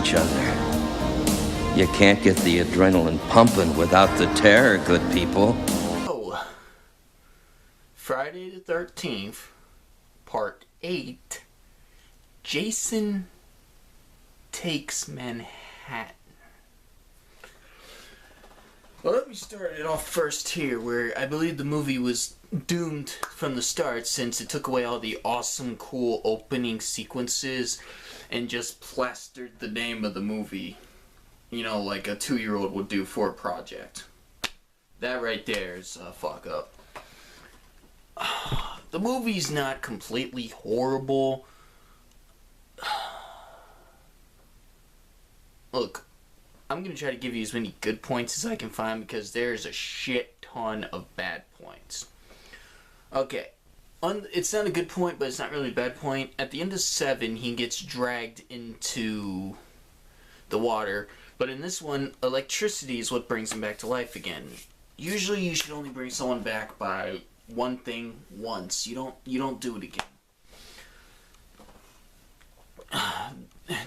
each other. You can't get the adrenaline pumping without the terror, good people. Oh, Friday the 13th, Part 8, Jason Takes Manhattan. Well, let me start it off first here, where I believe the movie was doomed from the start since it took away all the awesome, cool opening sequences and just plastered the name of the movie, you know, like a 2-year-old would do for a project. That right there is a fuck up. The movie's not completely horrible. Look, I'm going to try to give you as many good points as I can find because there's a shit ton of bad points. Okay, it's not a good point, but it's not really a bad point. At the end of 7, he gets dragged into the water, but in this one, electricity is what brings him back to life again. Usually you should only bring someone back by one thing once. You don't do it again.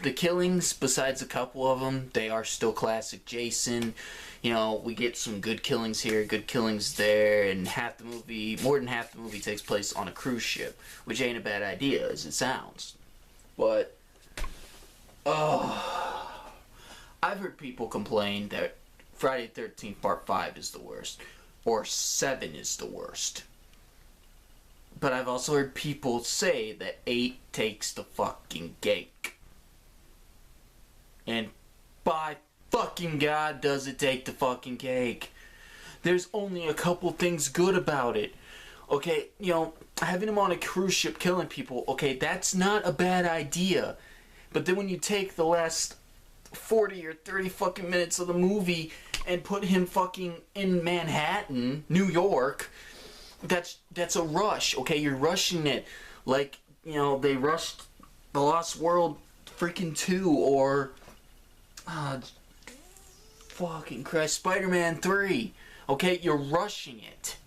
The killings, besides a couple of them, they are still classic Jason. You know, we get some good killings here, good killings there, and more than half the movie takes place on a cruise ship, which ain't a bad idea as it sounds. But, I've heard people complain that Friday the 13th Part 5 is the worst, or 7 is the worst. But I've also heard people say that 8 takes the fucking cake. And by fucking God does it take the fucking cake. There's only a couple things good about it. Okay, you know, having him on a cruise ship killing people, okay, that's not a bad idea. But then when you take the last 40 or 30 fucking minutes of the movie and put him fucking in Manhattan, New York, that's a rush, okay? You're rushing it like, you know, they rushed The Lost World freaking 2 or fucking Christ, Spider-Man 3. Okay, you're rushing it.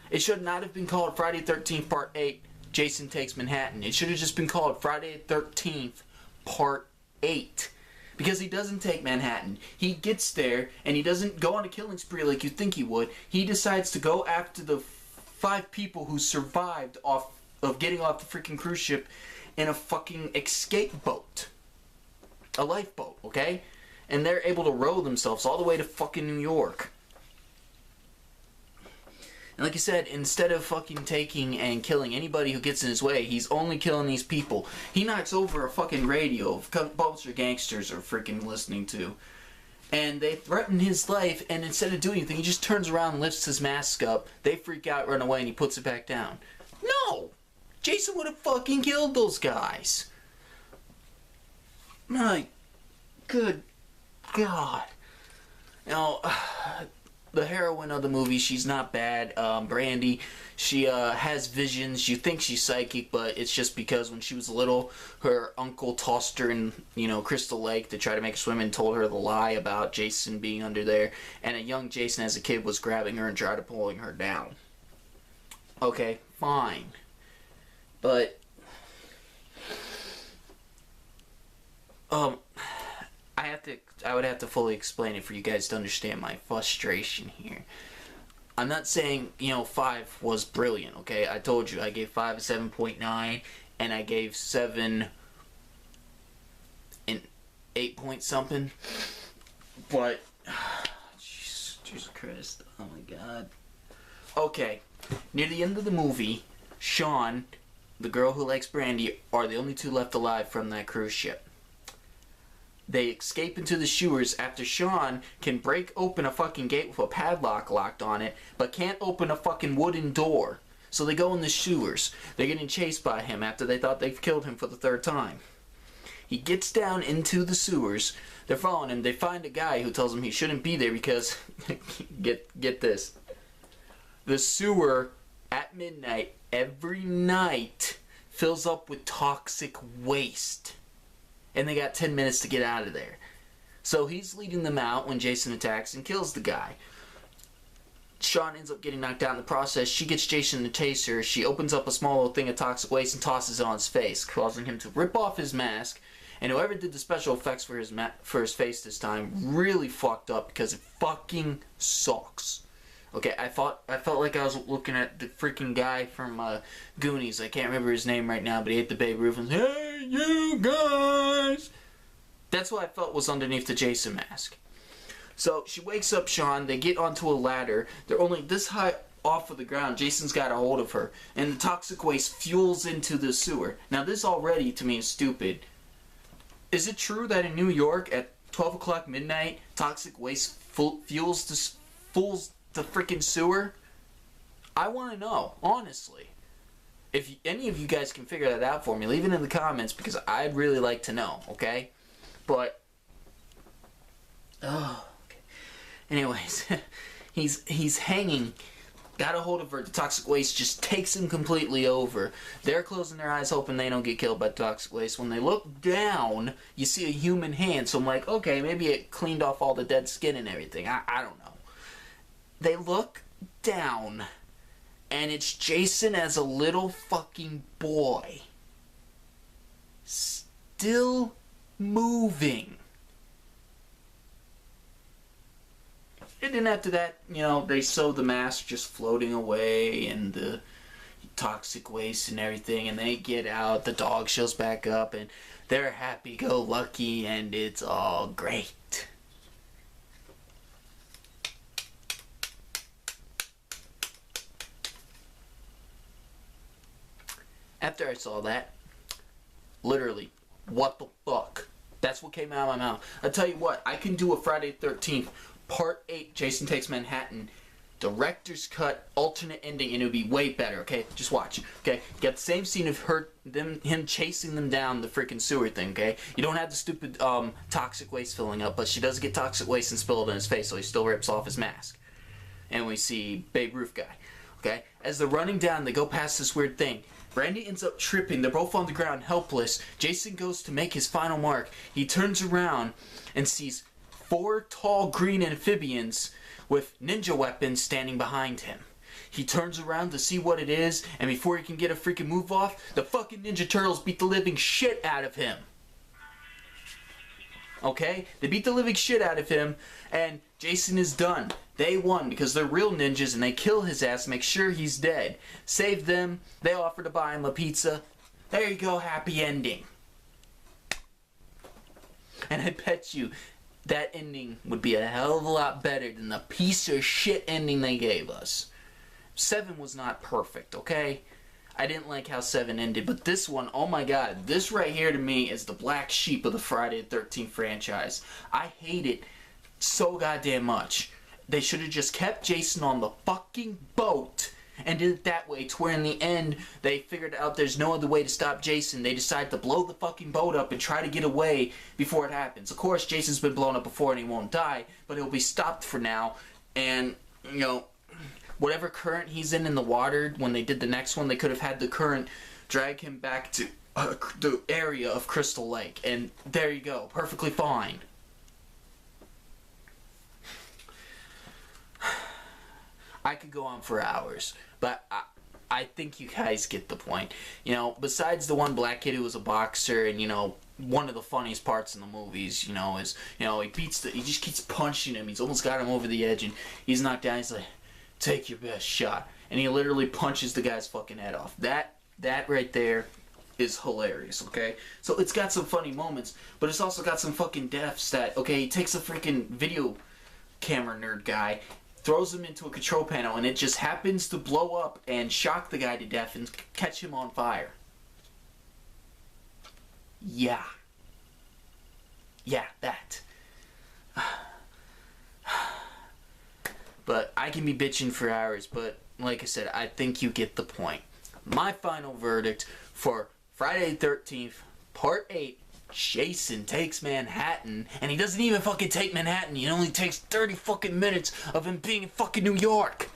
It should not have been called Friday the 13th Part 8, Jason Takes Manhattan. It should have just been called Friday the 13th Part 8. Because he doesn't take Manhattan. He gets there, and he doesn't go on a killing spree like you think he would. He decides to go after the 5 people who survived of getting off the freaking cruise ship in a fucking escape boat. A lifeboat, okay? And they're able to row themselves all the way to fucking New York. And like I said, instead of fucking taking and killing anybody who gets in his way, he's only killing these people. He knocks over a fucking radio a bunch of gangsters are freaking listening to. And they threaten his life, and instead of doing anything, he just turns around, lifts his mask up, they freak out, run away, and he puts it back down. No! Jason would have fucking killed those guys. My good God. Now, the heroine of the movie, she's not bad. Brandy, she has visions. You think she's psychic, but it's just because when she was little, her uncle tossed her in, you know, Crystal Lake to try to make her swim and told her the lie about Jason being under there. And a young Jason as a kid was grabbing her and trying to pulling her down. Okay, fine. But I would have to fully explain it for you guys to understand my frustration here. I'm not saying, you know, 5 was brilliant, okay? I told you, I gave 5 a 7.9, and I gave 7 an 8 point something. But, Jesus Christ, oh my God. Okay, near the end of the movie, Sean, the girl who likes Brandy, are the only 2 left alive from that cruise ship. They escape into the sewers after Sean can break open a fucking gate with a padlock locked on it, but can't open a fucking wooden door. So they go in the sewers. They're getting chased by him after they thought they've killed him for the 3rd time. He gets down into the sewers. They're following him. They find a guy who tells him he shouldn't be there because, get this, the sewer at midnight every night fills up with toxic waste. And they got 10 minutes to get out of there. So he's leading them out when Jason attacks and kills the guy. Sean ends up getting knocked out in the process. She gets Jason to tase her. She opens up a small little thing of toxic waste and tosses it on his face, causing him to rip off his mask And whoever did the special effects for his face this time really fucked up because it fucking sucks. Okay, I felt like I was looking at the freaking guy from Goonies. I can't remember his name right now, but he hit the Babe Ruth and said, "Hey, you guys!" That's what I felt was underneath the Jason mask. So she wakes up Sean. They get onto a ladder. They're only this high off of the ground. Jason's got a hold of her, and the toxic waste fuels into the sewer. Now, this already to me is stupid. Is it true that in New York at 12 o'clock midnight, toxic waste fuels the freaking sewer? I want to know, honestly. If any of you guys can figure that out for me, leave it in the comments because I'd really like to know, okay? But, oh, okay. Anyways, he's hanging, got a hold of her, the toxic waste just takes him completely over. They're closing their eyes hoping they don't get killed by toxic waste. When they look down, you see a human hand, so I'm like, okay, maybe it cleaned off all the dead skin and everything. I don't know. They look down, and it's Jason as a little fucking boy. Still moving. And then after that, you know, they saw the mask just floating away and the toxic waste and everything, and they get out, the dog shows back up, and they're happy-go-lucky, and it's all great. After I saw that, literally, what the fuck? That's what came out of my mouth. I tell you what, I can do a Friday the 13th, Part 8, Jason Takes Manhattan, director's cut, alternate ending, and it would be way better, okay? Just watch, okay? You got the same scene of him chasing them down the freaking sewer thing, okay? You don't have the stupid toxic waste filling up, but she does get toxic waste and spill it in his face, so he still rips off his mask. And we see Babe Ruth guy, okay? As they're running down, they go past this weird thing. Brandy ends up tripping. They're both on the ground, helpless. Jason goes to make his final mark. He turns around and sees 4 tall green amphibians with ninja weapons standing behind him. He turns around to see what it is, and before he can get a freaking move off, the fucking Ninja Turtles beat the living shit out of him. Okay? They beat the living shit out of him, and Jason is done. They won because they're real ninjas, and they kill his ass, make sure he's dead. Save them. They offer to buy him a pizza. There you go, happy ending. And I bet you that ending would be a hell of a lot better than the piece of shit ending they gave us. 7 was not perfect, okay? I didn't like how 7 ended, but this one, oh my god, this right here to me is the black sheep of the Friday the 13th franchise. I hate it so goddamn much. They should have just kept Jason on the fucking boat and did it that way, to where in the end they figured out there's no other way to stop Jason. They decide to blow the fucking boat up and try to get away before it happens. Of course, Jason's been blown up before and he won't die, but he'll be stopped for now. And, you know, whatever current he's in the water, when they did the next one, they could have had the current drag him back to the area of Crystal Lake. And there you go, perfectly fine. I could go on for hours, but I think you guys get the point. You know, besides the one black kid who was a boxer, and, you know, one of the funniest parts in the movies, you know, is, you know, he just keeps punching him. He's almost got him over the edge, and he's knocked down. He's like, take your best shot. And he literally punches the guy's fucking head off. That right there is hilarious, okay? So it's got some funny moments, but it's also got some fucking deaths that, okay, he takes a freaking video camera nerd guy, throws him into a control panel, and it just happens to blow up and shock the guy to death and catch him on fire. Yeah. Yeah, that. But I can be bitching for hours, but like I said, I think you get the point. My final verdict for Friday the 13th, Part 8, Jason Takes Manhattan, and he doesn't even fucking take Manhattan. He only takes 30 fucking minutes of him being in fucking New York.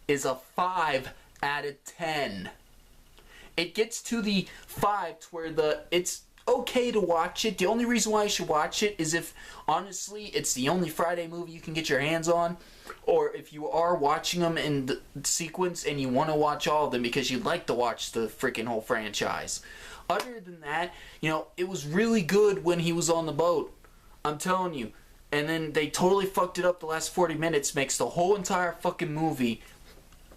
Is a 5 out of 10. It gets to the 5 to where it's okay to watch it. The only reason why you should watch it is if, honestly, it's the only Friday movie you can get your hands on, or if you are watching them in the sequence and you want to watch all of them because you'd like to watch the freaking whole franchise. Other than that, you know, it was really good when he was on the boat. I'm telling you. And then they totally fucked it up the last 40 minutes, makes the whole entire fucking movie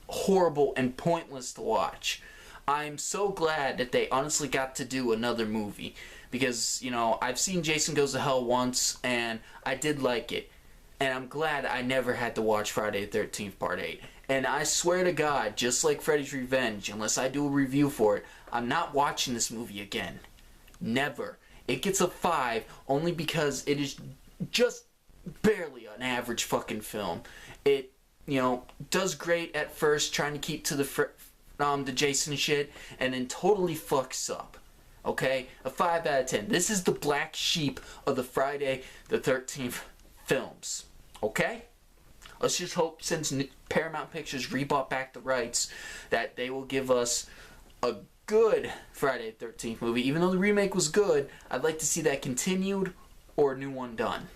horrible and pointless to watch. I'm so glad that they honestly got to do another movie. Because, you know, I've seen Jason Goes to Hell once, and I did like it. And I'm glad I never had to watch Friday the 13th Part 8. And I swear to God, just like Freddy's Revenge, unless I do a review for it, I'm not watching this movie again. Never. It gets a 5 only because it is just barely an average fucking film. It, you know, does great at first, trying to keep to the Jason shit, and then totally fucks up. Okay? A 5 out of 10. This is the black sheep of the Friday the 13th films. Okay? Let's just hope, since Paramount Pictures rebought back the rights, that they will give us a good Friday the 13th movie. Even though the remake was good, I'd like to see that continued or a new one done.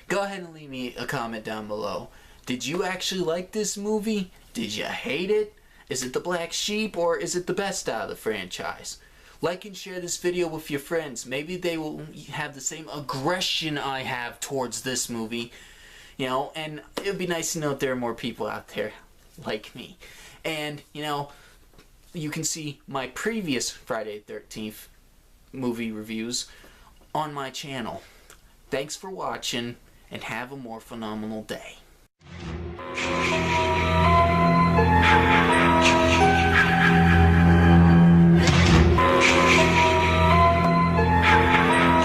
Go ahead and leave me a comment down below. Did you actually like this movie? Did you hate it? Is it the black sheep, or is it the best out of the franchise? Like and share this video with your friends. Maybe they will have the same aggression I have towards this movie. You know, and it would be nice to know that there are more people out there like me. And, you know, you can see my previous Friday the 13th movie reviews on my channel. Thanks for watching, and have a more phenomenal day.